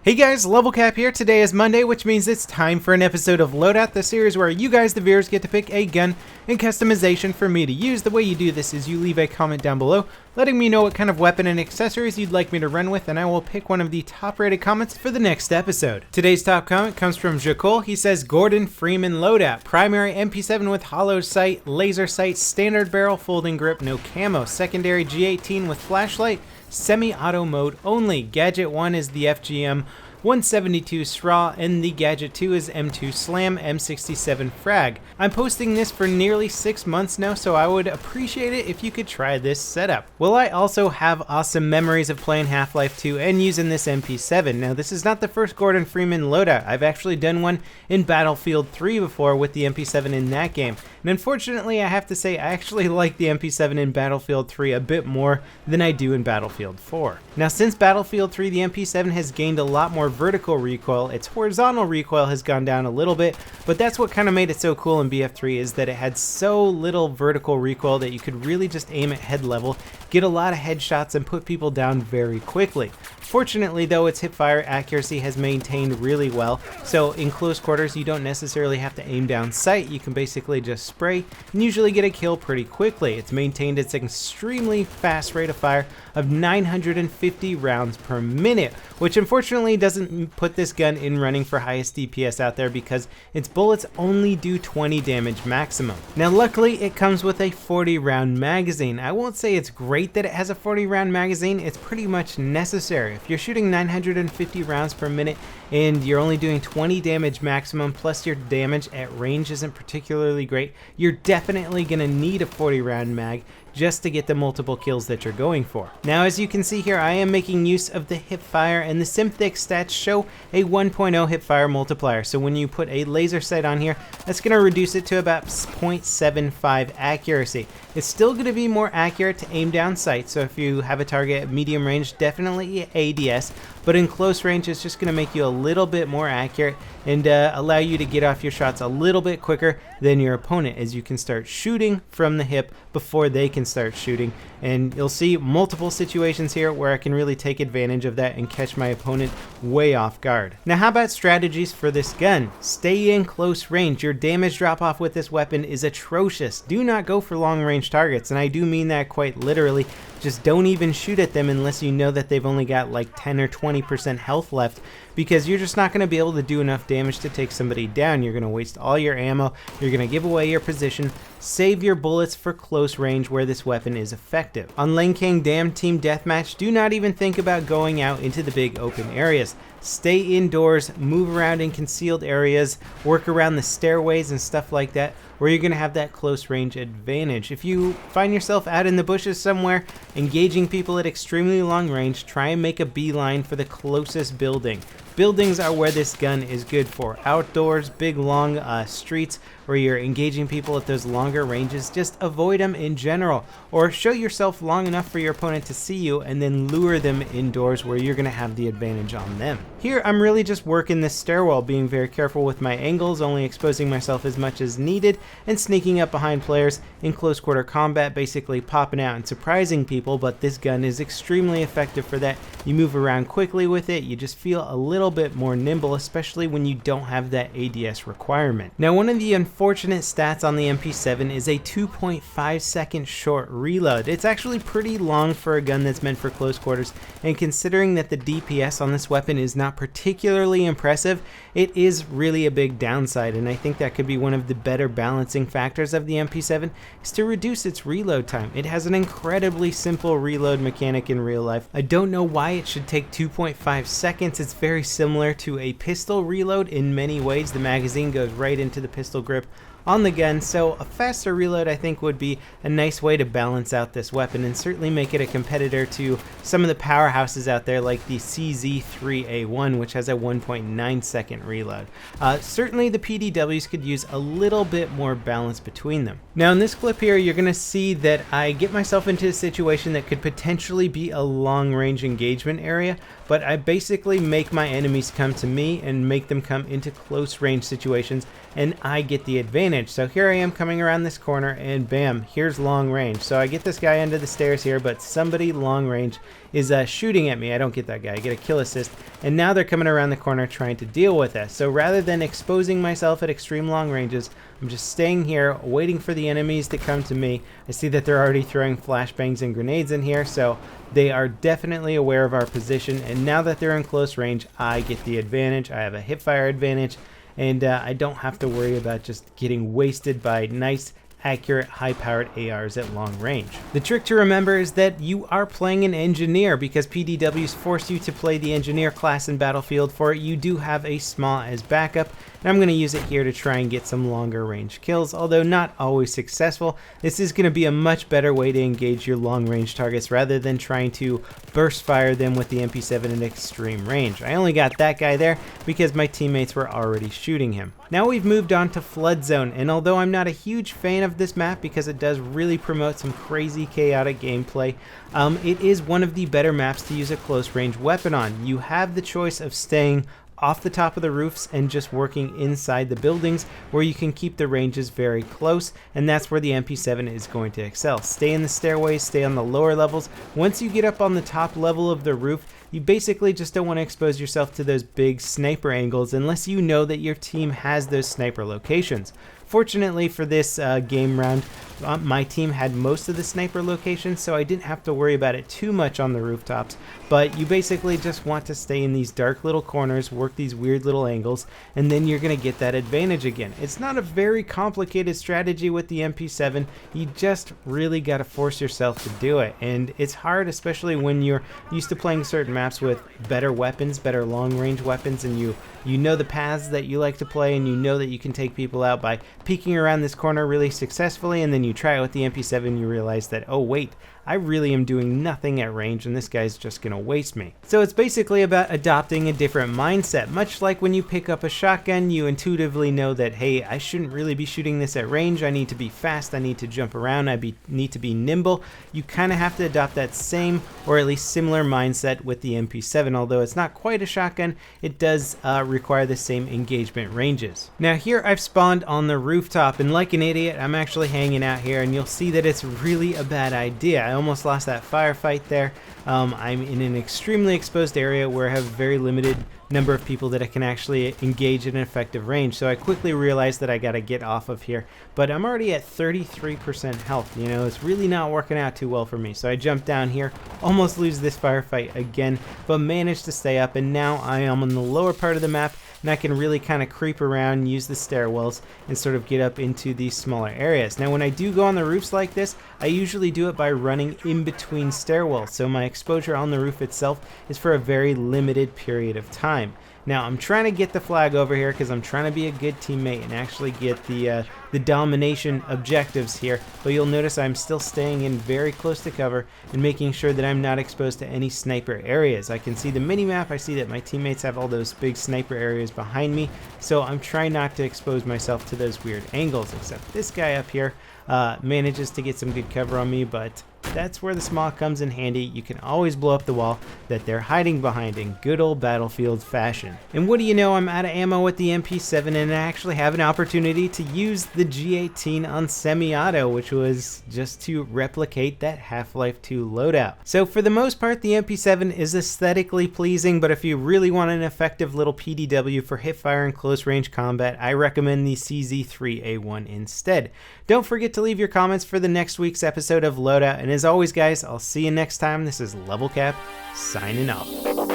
Hey guys, LevelCap here. Today is Monday, which means it's time for an episode of Loadout, the series where you guys, the viewers, get to pick a gun and customization for me to use. The way you do this is you leave a comment down below, letting me know what kind of weapon and accessories you'd like me to run with, and I will pick one of the top rated comments for the next episode. Today's top comment comes from Jacole. He says, Gordon Freeman Loadout. Primary MP7 with hollow sight, laser sight, standard barrel, folding grip, no camo. Secondary G18 with flashlight, semi-auto mode only. Gadget 1 is the FGM 172 straw, and the gadget 2 is M2 Slam M67 frag. I'm posting this for nearly 6 months now, so I would appreciate it if you could try this setup. Well, I also have awesome memories of playing Half-Life 2 and using this MP7. Now, this is not the first Gordon Freeman loadout. I've actually done one in Battlefield 3 before with the MP7 in that game. And unfortunately, I have to say I actually like the MP7 in Battlefield 3 a bit more than I do in Battlefield 4. Now, since Battlefield 3, the MP7 has gained a lot more vertical recoil. Its horizontal recoil has gone down a little bit, but that's what kind of made it so cool in BF3, is that it had so little vertical recoil that you could really just aim at head level, get a lot of headshots, and put people down very quickly. Fortunately though, its hipfire accuracy has maintained really well, so in close quarters you don't necessarily have to aim down sight. You can basically just spray and usually get a kill pretty quickly. It's maintained its extremely fast rate of fire of 950 rounds per minute, which unfortunately doesn't put this gun in running for highest DPS out there because its bullets only do 20 damage maximum. Now luckily it comes with a 40 round magazine. I won't say it's great that it has a 40 round magazine, it's pretty much necessary. If you're shooting 950 rounds per minute and you're only doing 20 damage maximum, plus your damage at range isn't particularly great, you're definitely going to need a 40 round mag just to get the multiple kills that you're going for. Now, as you can see here, I am making use of the Hipfire, and the Simthic stats show a 1.0 Hipfire multiplier. So when you put a laser sight on here, that's going to reduce it to about 0.75 accuracy. It's still going to be more accurate to aim down sight, so if you have a target at medium range, definitely ADS, but in close range, it's just going to make you a little bit more accurate and allow you to get off your shots a little bit quicker than your opponent, as you can start shooting from the hip before they can start shooting. And you'll see multiple situations here where I can really take advantage of that and catch my opponent way off guard. Now, how about strategies for this gun? Stay in close range. Your damage drop off with this weapon is atrocious. Do not go for long range targets, and I do mean that quite literally. Just don't even shoot at them unless you know that they've only got like 10 or 20% health left, because you're just not going to be able to do enough damage to take somebody down. You're going to waste all your ammo, you're going to give away your position. Save your bullets for close range where this weapon is effective. On Lane King Dam Team Deathmatch, do not even think about going out into the big open areas. Stay indoors, move around in concealed areas, work around the stairways and stuff like that, where you're going to have that close range advantage. If you find yourself out in the bushes somewhere, engaging people at extremely long range, try and make a beeline for the closest building. Buildings are where this gun is good for. Outdoors, big long streets where you're engaging people at those longer ranges, just avoid them in general, or show yourself long enough for your opponent to see you and then lure them indoors where you're going to have the advantage on them. Here I'm really just working this stairwell, being very careful with my angles, only exposing myself as much as needed, and sneaking up behind players in close quarter combat, basically popping out and surprising people. But this gun is extremely effective for that. You move around quickly with it, you just feel a little bit more nimble, especially when you don't have that ADS requirement. Now, one of the unfortunate stats on the MP7 is a 2.5 second short reload. It's actually pretty long for a gun that's meant for close quarters, and considering that the DPS on this weapon is not particularly impressive, it is really a big downside, and I think that could be one of the better balancing factors of the MP7 is to reduce its reload time. It has an incredibly simple reload mechanic in real life. I don't know why it should take 2.5 seconds. It's very similar to a pistol reload in many ways. The magazine goes right into the pistol grip on the gun, so a faster reload I think would be a nice way to balance out this weapon and certainly make it a competitor to some of the powerhouses out there like the CZ3A1, which has a 1.9 second reload. Certainly the PDWs could use a little bit more balance between them. Now in this clip here, you're going to see that I get myself into a situation that could potentially be a long range engagement area, but I basically make my enemies come to me and make them come into close range situations, and I get the advantage. So here I am coming around this corner, and bam, here's long range. So I get this guy under the stairs here, but somebody long range is shooting at me. I don't get that guy. I get a kill assist, and now they're coming around the corner trying to deal with us. So rather than exposing myself at extreme long ranges, I'm just staying here waiting for the enemies to come to me. I see that they're already throwing flashbangs and grenades in here, so they are definitely aware of our position, and now that they're in close range, I get the advantage. I have a hipfire advantage, and I don't have to worry about just getting wasted by nice, accurate, high-powered ARs at long range. The trick to remember is that you are playing an engineer, because PDWs force you to play the engineer class in Battlefield. For it, you do have a SMAW as backup, and I'm going to use it here to try and get some longer range kills, although not always successful. This is going to be a much better way to engage your long range targets rather than trying to burst fire them with the MP7 at extreme range. I only got that guy there because my teammates were already shooting him. Now we've moved on to Flood Zone, and although I'm not a huge fan of this map because it does really promote some crazy chaotic gameplay, it is one of the better maps to use a close range weapon on. You have the choice of staying off the top of the roofs and just working inside the buildings, where you can keep the ranges very close, and that's where the MP7 is going to excel. Stay in the stairways, stay on the lower levels. Once you get up on the top level of the roof, you basically just don't want to expose yourself to those big sniper angles unless you know that your team has those sniper locations. Fortunately for this game round, my team had most of the sniper locations, so I didn't have to worry about it too much on the rooftops. But you basically just want to stay in these dark little corners, work these weird little angles, and then you're going to get that advantage again. It's not a very complicated strategy with the MP7. You just really got to force yourself to do it. And it's hard, especially when you're used to playing certain maps with better weapons, better long range weapons, and you know the paths that you like to play, and you know that you can take people out by peeking around this corner really successfully, and then you try it with the MP7 and you realize that, oh wait, I really am doing nothing at range and this guy's just gonna waste me. So it's basically about adopting a different mindset. Much like when you pick up a shotgun, you intuitively know that, hey, I shouldn't really be shooting this at range. I need to be fast, I need to jump around, need to be nimble. You kind of have to adopt that same, or at least similar mindset with the MP7. Although it's not quite a shotgun, it does require the same engagement ranges. Now here I've spawned on the rooftop, and like an idiot, I'm actually hanging out here, and you'll see that it's really a bad idea. I almost lost that firefight there. I'm in an extremely exposed area where I have a very limited number of people that I can actually engage in an effective range. So I quickly realized that I gotta get off of here, but I'm already at 33% health. You know, it's really not working out too well for me. So I jumped down here, almost lose this firefight again, but managed to stay up, and now I am on the lower part of the map, and I can really kind of creep around, use the stairwells, and sort of get up into these smaller areas. Now when I do go on the roofs like this, I usually do it by running in between stairwells, so my exposure on the roof itself is for a very limited period of time. Now I'm trying to get the flag over here because I'm trying to be a good teammate and actually get the domination objectives here, but you'll notice I'm still staying in very close to cover and making sure that I'm not exposed to any sniper areas. I can see the mini-map, I see that my teammates have all those big sniper areas behind me, so I'm trying not to expose myself to those weird angles, except this guy up here manages to get some good cover on me, but that's where the SMAW comes in handy. You can always blow up the wall that they're hiding behind in good old Battlefield fashion. And what do you know, I'm out of ammo with the MP7, and I actually have an opportunity to use the G18 on semi-auto, which was just to replicate that Half-Life 2 loadout. So for the most part, the MP7 is aesthetically pleasing, but if you really want an effective little PDW for hipfire and close range combat, I recommend the CZ3A1 instead. Don't forget to leave your comments for the next week's episode of Loadout, and as always guys, I'll see you next time. This is LevelCap signing off.